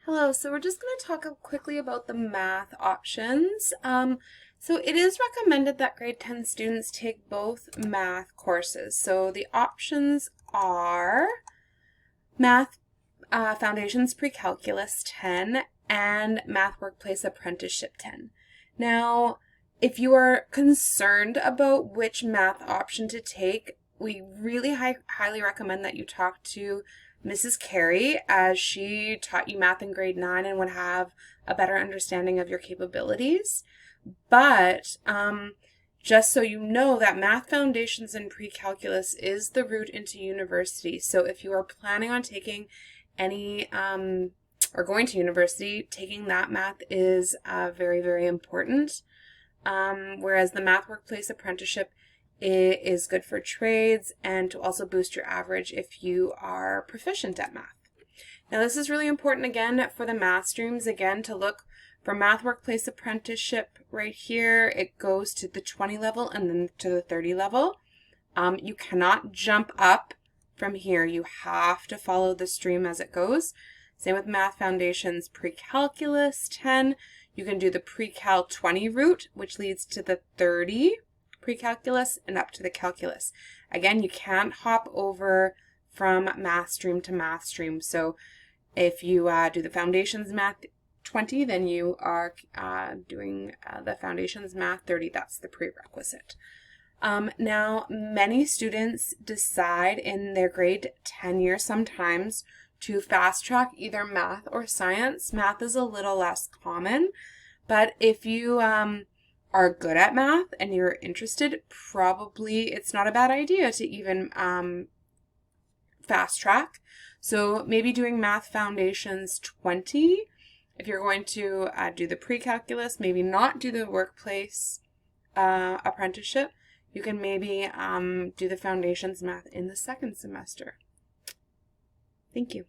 Hello, so we're just going to talk quickly about the math options. So it is recommended that grade 10 students take both math courses. So the options are Math Foundations Pre-Calculus 10 and Math Workplace Apprenticeship 10. Now, if you are concerned about which math option to take, we really highly recommend that you talk to Mrs. Carey, as she taught you math in grade 9 and would have a better understanding of your capabilities. But just so you know, that Math Foundations and Pre-Calculus is the route into university. So if you are planning on taking any or going to university, taking that math is very, very important. Whereas the Math Workplace Apprenticeship is good for trades and to also boost your average if you are proficient at math. Now this is really important again for the math streams, again to look for Math Workplace Apprenticeship right here. It goes to the 20 level and then to the 30 level. You cannot jump up from here. You have to follow the stream as it goes. Same with Math Foundations Pre-Calculus 10. You can do the Pre-Cal 20 route, which leads to the 30 Pre-Calculus and up to the Calculus. Again, you can't hop over from math stream to math stream. So if you do the Foundations Math 20, then you are doing the Foundations Math 30. That's the prerequisite. Now, many students decide in their grade 10 year sometimes to fast track either math or science. Math is a little less common, but if you are good at math and you're interested, probably it's not a bad idea to even fast track. So maybe doing Math Foundations 20. If you're going to do the pre-calculus, maybe not do the workplace apprenticeship, you can maybe do the Foundations Math in the second semester. Thank you.